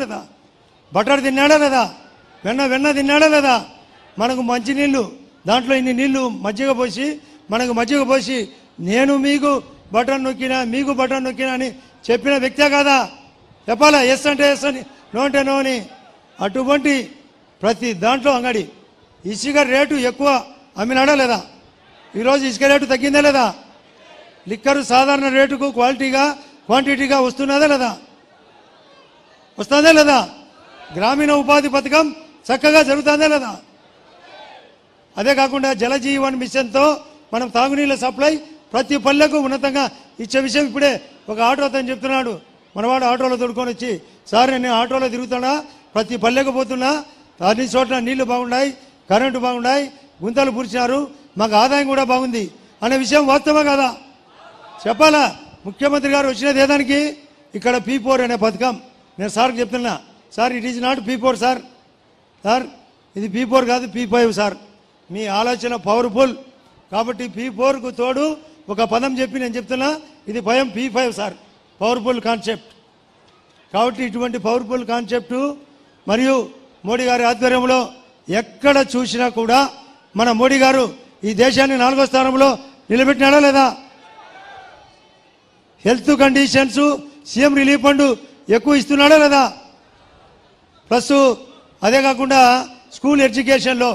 లేదా? బటర్ తిన్నాడా లేదా? వెన్న తిన్నాడా లేదా? మనకు మంచి నీళ్ళు దాంట్లో ఇన్ని నీళ్లు మజ్జిగ పోసి మనకు మజ్జిగ పోసి నేను మీకు బటన్ నొక్కినా మీకు బటన్ నొక్కినా అని చెప్పిన వ్యక్తే కాదా? చెప్పాలా? ఎస్ అంటే ఎస్ అని, నో అంటే నో అని. అటువంటి ప్రతి దాంట్లో అంగడి ఇసుక రేటు ఎక్కువ అమ్మినాడా లేదా? ఈరోజు ఇసుక రేటు తగ్గిందా లేదా? లిక్కరు సాధారణ రేటుకు క్వాంటిటీగా వస్తున్నదా లేదా? వస్తుందా లేదా? గ్రామీణ ఉపాధి పథకం చక్కగా జరుగుతుందా లేదా? అదే కాకుండా జలజీవన్ మిషన్తో మనం తాగునీళ్ళ సప్లై ప్రతి పల్లెకు ఉన్నతంగా ఇచ్చే విషయం ఇప్పుడే ఒక ఆటో అతను చెప్తున్నాడు. మనవాడు ఆటోలో తోడుకొని వచ్చి, సార్ నేను ఆటోలో తిరుగుతున్నా, ప్రతి పల్లెకు పోతున్నా, అన్ని చోట్ల నీళ్లు బాగున్నాయి, కరెంటు బాగున్నాయి, గుంతలు పూడ్చినారు, మాకు ఆదాయం కూడా బాగుంది అనే విషయం వాస్తవమే కదా? చెప్పాలా? ముఖ్యమంత్రి గారు వచ్చినది ఏదానికి? ఇక్కడ P4 అనే పథకం. నేను సార్కి చెప్తున్నా, sir it is not P4 sir, ఇది P4 కాదు P5 సార్. మీ ఆలోచన పవర్ఫుల్ కాబట్టి P4కు తోడు ఒక పదం చెప్పి నేను చెప్తున్నా, ఇది భయం P5 సార్, పవర్ఫుల్ కాన్సెప్ట్. కాబట్టి ఇటువంటి పవర్ఫుల్ కాన్సెప్టు మరియు మోడీ గారి ఆధ్వర్యంలో ఎక్కడ చూసినా కూడా మన మోడీ గారు ఈ దేశాన్ని 4వ స్థానంలో నిలబెట్టినాడా లేదా? Health conditions CM relief fund ఎక్కువ ఇస్తున్నాడా లేదా? ప్లస్ అదే కాకుండా స్కూల్ ఎడ్యుకేషన్లో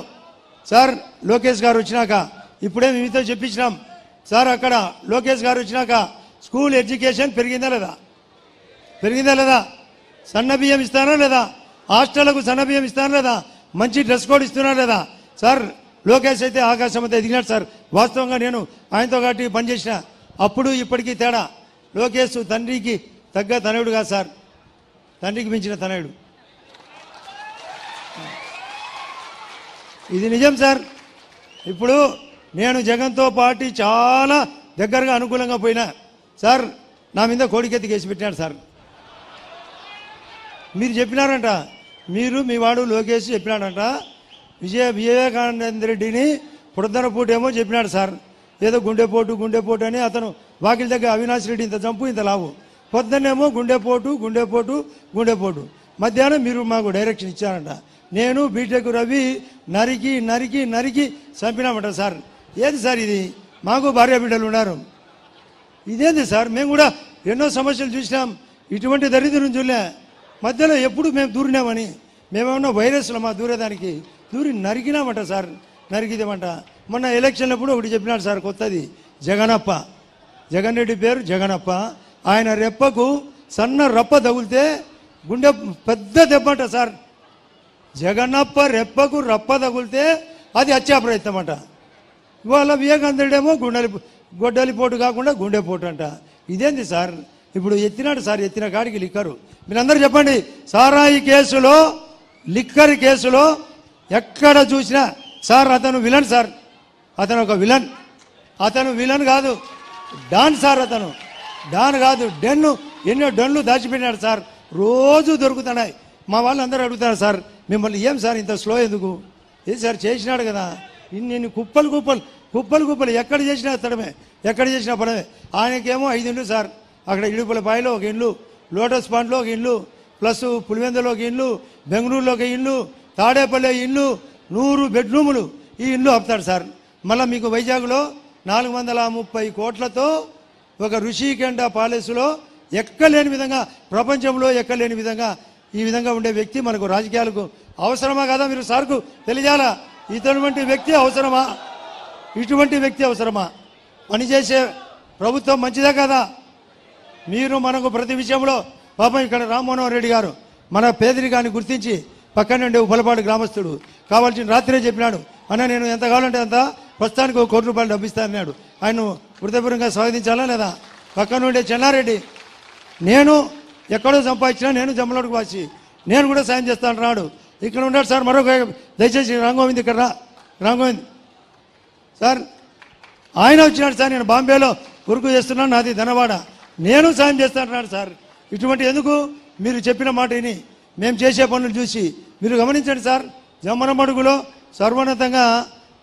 సార్ లోకేష్ గారు వచ్చినాక ఇప్పుడే మీతో చెప్పించినాం సార్, అక్కడ లోకేష్ గారు వచ్చినాక స్కూల్ ఎడ్యుకేషన్ పెరిగిందా లేదా? పెరిగిందా లేదా? సన్న బియ్యం ఇస్తారా లేదా? హాస్టళ్లకు సన్న బియ్యం ఇస్తారా లేదా? మంచి డ్రెస్ కోడ్ ఇస్తున్నారా లేదా? సార్ లోకేష్ అయితే ఆకాశం అంతా ఎదిగినాడు సార్. వాస్తవంగా నేను ఆయనతో కాబట్టి పనిచేసిన, అప్పుడు ఇప్పటికీ తేడా. లోకేష్ తండ్రికి తగ్గ తనయుడు కాదు సార్, తండ్రికి మించిన తనయుడు. ఇది నిజం సార్. ఇప్పుడు నేను జగన్తో పార్టీ చాలా దగ్గరగా అనుకూలంగా పోయినా సార్, నా మీద కోడికెత్తి కేసు పెట్టినాడు సార్. మీరు చెప్పినారంట, మీరు మీ వాడు లోకేష్ చెప్పినాడంట వివేకానంద రెడ్డిని పొద్దునపూట ఏమో చెప్పినాడు సార్, ఏదో గుండెపోటు అని అతను వాకిలి దగ్గర అవినాష్ రెడ్డి ఇంత చంపు ఇంత లావు, పొద్దున్నేమో గుండెపోటు, మధ్యాహ్నం మీరు మాకు డైరెక్షన్ ఇచ్చారంట. నేను బీటెక్ రవి నరికి చంపినామంట సార్. ఏది సార్ ఇది? మాకు భార్య బిడ్డలు ఉన్నారు, ఇదేంది సార్? మేము కూడా ఎన్నో సమస్యలు చూసినాం, ఇటువంటి దరిద్రం చూడలే. మధ్యలో ఎప్పుడు మేము దూరినామని, మేమేమన్నా వైరస్లో మా దూరేదానికి దూరి నరికినామంట సార్, నరికిదేమంట. మొన్న ఎలక్షన్లప్పుడు ఒకటి చెప్పినాడు సార్, కొత్తది, జగనప్ప, జగన్ రెడ్డి పేరు జగనప్ప. ఆయన రెప్పకు సన్న రప్ప తగిలితే గుండె పెద్ద దెబ్బంట సార్. జగనప్ప రెప్పకు రప్ప తగిలితే అది హత్యా ప్రయత్నం అంట. ఇవాళ వివేకానందుడేమో గొడ్డలిపోటు కాకుండా గుండెపోటు అంట. ఇదేంది సార్? ఇప్పుడు ఎత్తినాడు సార్, ఎత్తిన కాడికి లిక్కరు. మీరందరూ చెప్పండి, సారాయి కేసులో లిక్కర్ కేసులో ఎక్కడ చూసినా సార్ అతను విలన్ సార్, అతను ఒక విలన్. అతను విలన్ కాదు, డాన్ సార్. అతను డాన్ కాదు, డెన్ను. ఎన్నో డన్లు దాచిపెట్టినాడు సార్, రోజు దొరుకుతున్నాయి. మా వాళ్ళు అందరూ అడుగుతారు సార్, మిమ్మల్ని ఏం సార్ ఇంత స్లో ఎందుకు? ఏది సార్ చేసినాడు కదా, ఇన్ని కుప్పలు ఎక్కడ చేసినా ఎత్తడమే, ఎక్కడ చేసినా పడమే. ఆయనకేమో 5 ఇళ్ళు సార్, అక్కడ ఇడుపులపాయలో ఒక ఇల్లు, లోటస్ పాండ్లో ఒక ఇల్లు, ప్లస్ పులివెందులో ఒక ఇల్లు, బెంగళూరులో ఒక ఇల్లు, తాడేపల్లి ఇల్లు, 100 బెడ్రూములు ఈ ఇల్లు ఆపుతాడు సార్. మళ్ళీ మీకు వైజాగ్లో 430 కోట్లతో ఒక ఋషికొండ ప్యాలెస్లో ఎక్కలేని విధంగా, ప్రపంచంలో ఎక్కలేని విధంగా ఈ విధంగా ఉండే వ్యక్తి మనకు రాజకీయాలకు అవసరమా కదా? మీరు సార్కు తెలియాలా, ఇటువంటి వ్యక్తి అవసరమా? ఇటువంటి వ్యక్తి అవసరమా? పనిచేసే ప్రభుత్వం మంచిదే కదా? మీరు మనకు ప్రతి విషయంలో పాపం ఇక్కడ రామ్మోహన్ రెడ్డి గారు మన పేదరికాన్ని గుర్తించి పక్కన ఉండే ఉప్పలపాడు గ్రామస్తుడు కావాల్సిన రాత్రే చెప్పినాడు, అన్న నేను ఎంత కావాలంటే అంత, ప్రస్తుతానికి 1 కోటి రూపాయలు డబ్బిస్తానన్నాడు. ఆయన వృద్ధపూర్వకంగా స్వాగతించాలా లేదా? పక్కన ఉండే చెన్నారెడ్డి, నేను ఎక్కడో సంపాదించినా నేను జమ్మలోకి వచ్చి నేను కూడా సాయం చేస్తాను రాడు. ఇక్కడ ఉన్నాడు సార్ మరొక, దయచేసి రాంగోవింద్ ఇక్కడ రా. రాంగోవింద్ సార్ ఆయన వచ్చినాడు సార్, నేను బాంబేలో వర్క్ చేస్తున్నాను, నాది ధనవాడ, నేను సాయం చేస్తాను సార్. ఇటువంటి ఎందుకు? మీరు చెప్పిన మాట విని మేము చేసే పనులు చూసి మీరు గమనించండి సార్. జమ్మనమడుగులో సర్వోన్నతంగా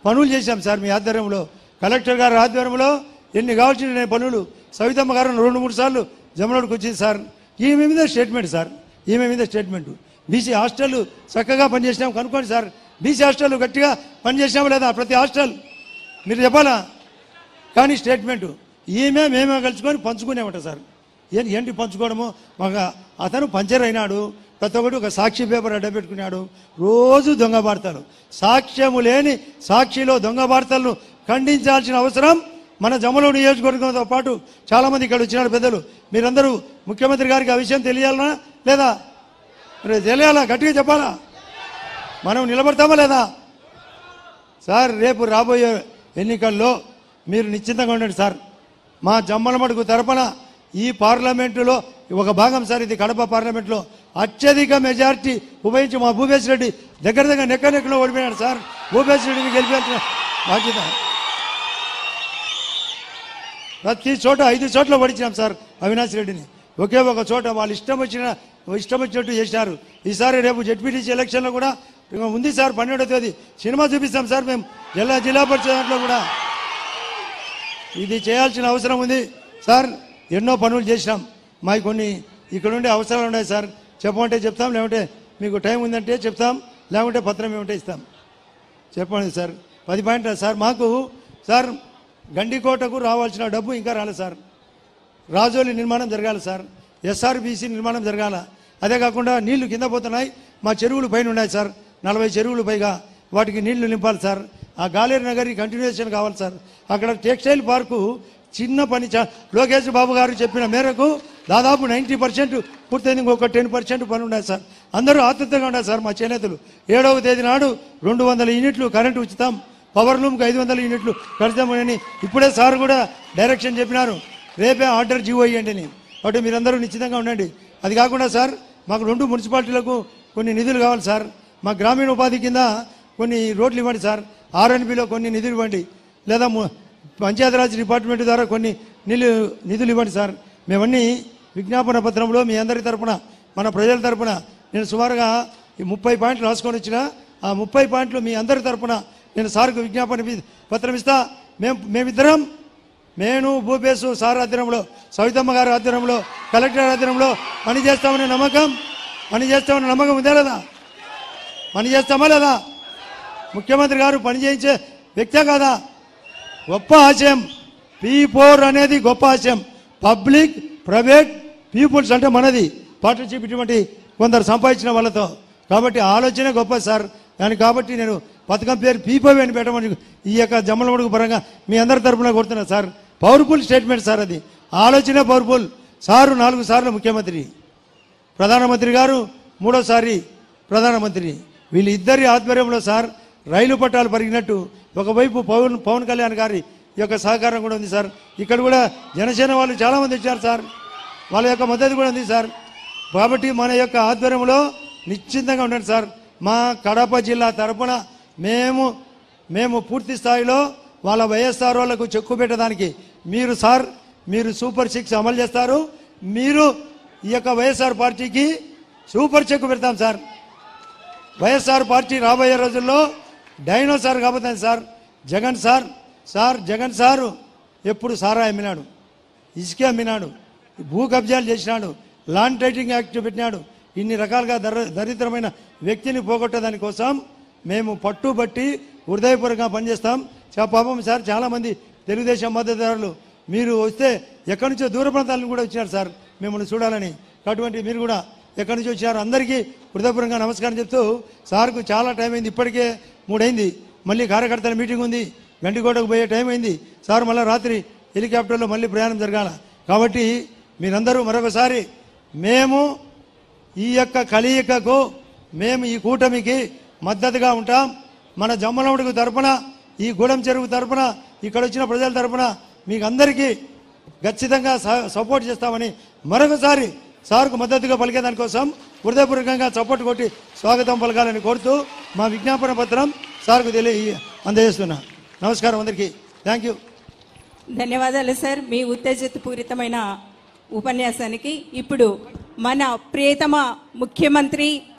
పనులు చేశాం సార్ మీ ఆధ్వర్యంలో, కలెక్టర్ గారి ఆధ్వర్యంలో ఎన్ని కావాల్సిన పనులు. సవితమ్మ గారు 2-3 సార్లు జమ్మనోడికి వచ్చింది సార్. ఈ మీద స్టేట్మెంట్ సార్, ఈమె మీద స్టేట్మెంటు. బీసీ హాస్టల్ చక్కగా పనిచేసినాం కనుక్కోండి సార్. బీసీ హాస్టల్ గట్టిగా పనిచేసినామా లేదా ప్రతి హాస్టల్ మీరు చెప్పాలా? కానీ స్టేట్మెంటు ఈమె మేమే కలుసుకొని పంచుకునేమంట సార్. ఏంటి పంచుకోవడము? మాకు అతను పంచర్ అయినాడు, ప్రతి ఒక్కటి ఒక సాక్షి పేపర్ అడ్డపెట్టుకున్నాడు, రోజు దొంగ వార్తలు. సాక్ష్యము లేని సాక్షిలో దొంగ వార్తలను ఖండించాల్సిన అవసరం మన జమ్మలమడుగు నియోజకవర్గంతో పాటు చాలామంది ఇక్కడ వచ్చినారు పెద్దలు. మీరందరూ ముఖ్యమంత్రి గారికి ఆ విషయం తెలియాలనా లేదా? తెలియాలా? గట్టిగా చెప్పాలా? మనం నిలబడతామా లేదా? సార్ రేపు రాబోయే ఎన్నికల్లో మీరు నిశ్చింతంగా ఉండండి సార్. మా జమ్మలమడుగు తరపున ఈ పార్లమెంటులో ఒక భాగం సార్, ఇది కడప పార్లమెంట్లో అత్యధిక మెజార్టీ ఉపయోగించి మా భూపేశ్ రెడ్డి దగ్గర నెక్కలో ఓడిపోయాడు సార్. భూపేశ్ రెడ్డిని గెలిపేసిన బాధ్యత. ప్రతి చోట 5 చోట్ల ఓడించినాం సార్ అవినాష్ రెడ్డిని. ఒకే ఒక చోట వాళ్ళు ఇష్టం వచ్చినట్టు చేశారు. ఈసారి రేపు జెడ్పీటీసీ ఎలక్షన్లో కూడా ఉంది సార్. 12వ తేదీ సినిమా చూపిస్తాం సార్ మేము జిల్లా పరిషత్లో కూడా. ఇది చేయాల్సిన అవసరం ఉంది సార్. ఎన్నో పనులు చేసినాం. మాకు కొన్ని ఇక్కడ ఉండే అవసరాలు ఉన్నాయి సార్. చెప్పమంటే చెప్తాం, లేకుంటే మీకు టైం ఉందంటే చెప్తాం, లేకుంటే పత్రం ఏమంటే ఇస్తాం. చెప్పండి సార్. 10 పాయింట్లు సార్. మాకు సార్ గండికోటకు రావాల్సిన డబ్బు ఇంకా రాలేదు సార్. రాజోలి నిర్మాణం జరగాలి సార్. ఎస్ఆర్బీసీ నిర్మాణం జరగాల. అదే కాకుండా నీళ్లు కింద పోతున్నాయి. మా చెరువులు పైన ఉన్నాయి సార్, 40 చెరువులు పైగా. వాటికి నీళ్లు నింపాలి సార్. ఆ గాలేరు నగరి కంటిన్యూషన్ కావాలి సార్. అక్కడ టెక్స్టైల్ పార్కు చిన్న పని లోకేష్ బాబు గారు చెప్పిన మేరకు దాదాపు 90% పూర్తయింది. ఇంకొక 10% పని ఉన్నాయి సార్. అందరూ ఆతృతగా ఉన్నారు సార్ మా చేనేతలు. 7వ తేదీ నాడు 200 యూనిట్లు కరెంటు ఉచితం, పవర్ లూమ్కి 500 యూనిట్లు కడతామని ఇప్పుడే సార్ కూడా డైరెక్షన్ చెప్పినారు. రేపే ఆర్డర్ జీవో ఇవ్వండి అని. కాబట్టి మీరందరూ నిశ్చితంగా ఉండండి. అది కాకుండా సార్ మాకు 2 మున్సిపాలిటీలకు కొన్ని నిధులు కావాలి సార్. మా గ్రామీణ ఉపాధి కింద కొన్ని రోడ్లు ఇవ్వండి సార్. ఆర్ఎన్బిలో కొన్ని నిధులు ఇవ్వండి, లేదా పంచాయతీరాజ్ డిపార్ట్మెంట్ ద్వారా కొన్ని నిధులు ఇవ్వండి సార్. మేమన్నీ విజ్ఞాపన పత్రంలో మీ అందరి తరపున, మన ప్రజల తరపున నేను సుమారుగా 30 పాయింట్లు రాసుకొని వచ్చిన. ఆ 30 పాయింట్లు మీ అందరి తరపున నేను సార్కు విజ్ఞాపన పత్రం ఇస్తా. మేమిద్దరం, నేను భూపేశు సార్ ఆధ్వర్యంలో, సవితమ్మ గారి ఆధ్వర్యంలో, కలెక్టర్ ఆధ్వర్యంలో పని చేస్తామనే నమ్మకం ఉందా లేదా? పని చేస్తామా లేదా? ముఖ్యమంత్రి గారు పని చేయించే వ్యక్తే కాదా? గొప్ప ఆశయం P4 అనేది గొప్ప ఆశయం. పబ్లిక్ ప్రైవేట్ పీపుల్స్ అంటే మనది పార్ట్నర్షిప్, ఇటువంటి కొందరు సంపాదించిన వాళ్ళతో. కాబట్టి ఆలోచన గొప్ప సార్ దానికి. కాబట్టి నేను పథకం పేరు P5 అని పెట్టమని ఈ యొక్క జమ్మలమడుగు పరంగా మీ అందరి తరఫున కోరుతున్నా సార్. Powerful statement sir. అది ఆలోచన పవర్ఫుల్. సారు 4 సార్లు ముఖ్యమంత్రి, ప్రధానమంత్రి గారు 3వసారి ప్రధానమంత్రి. వీళ్ళిద్దరి ఆధ్వర్యంలో సార్ రైలు పట్టాలు పరిగినట్టు ఒకవైపు పవన్ కళ్యాణ్ గారి యొక్క సహకారం కూడా ఉంది సార్. ఇక్కడ కూడా జనసేన వాళ్ళు చాలామంది వచ్చారు సార్. వాళ్ళ యొక్క మద్దతు కూడా ఉంది సార్. కాబట్టి మన యొక్క ఆధ్వర్యంలో నిశ్చింతంగా ఉండండి సార్. మా కడప జిల్లా తరపున మేము పూర్తి స్థాయిలో వాళ్ళ వైఎస్ఆర్ వాళ్ళకు చెక్కు పెట్టడానికి మీరు సూపర్ 6 అమలు చేస్తారు. మీరు ఈ యొక్క వైఎస్ఆర్ పార్టీకి సూపర్ చెక్కు పెడతాం సార్. వైఎస్ఆర్ పార్టీ రాబోయే రోజుల్లో డైనోసార్ కాబోతుంది సార్. జగన్ సారు ఎప్పుడు సారా అమ్మినాడు, ఇసుక అమ్మినాడు, భూ కబ్జాలు చేసినాడు, ల్యాండ్ టైటింగ్ యాక్ట్ పెట్టినాడు. ఇన్ని రకాలుగా దరిద్రమైన వ్యక్తిని పోగొట్టేదాని కోసం మేము పట్టుబట్టి హృదయపూర్వకంగా పనిచేస్తాం. పాపం సార్ చాలామంది తెలుగుదేశం మద్దతుదారులు మీరు వస్తే ఎక్కడి నుంచో దూర ప్రాంతాలను కూడా వచ్చినారు సార్ మిమ్మల్ని చూడాలని. అటువంటి మీరు కూడా ఎక్కడి నుంచి వచ్చారు అందరికీ హృదయపూర్వకంగా నమస్కారం చెప్తూ, సార్కు చాలా టైం అయింది, ఇప్పటికే 3 అయింది. మళ్ళీ కార్యకర్తల మీటింగ్ ఉంది, గండికోటకు పోయే టైం అయింది సార్. మళ్ళీ రాత్రి హెలికాప్టర్లో మళ్ళీ ప్రయాణం జరగాల. కాబట్టి మీరందరూ మరొకసారి మేము ఈ యొక్క కలయికకు, మేము ఈ కూటమికి మద్దతుగా ఉంటాం. మన జమ్మలమడుగు తరపున, ఈ గూడెం చెరువు తరపున, ఇక్కడ వచ్చిన ప్రజల తరపున మీకు అందరికీ ఖచ్చితంగా సపోర్ట్ చేస్తామని మరొకసారి సార్కు మద్దతుగా పలికేదానికోసం హృదయపూర్వకంగా చప్పట్లు కొట్టి స్వాగతం పలకాలని కోరుతూ మా విజ్ఞాపన పత్రం సార్కు అందజేస్తున్నా. నమస్కారం అందరికీ. Thank you. ధన్యవాదాలు సార్ మీ ఉత్తేజపూరితమైన ఉపన్యాసానికి. ఇప్పుడు మన ప్రియతమ ముఖ్యమంత్రి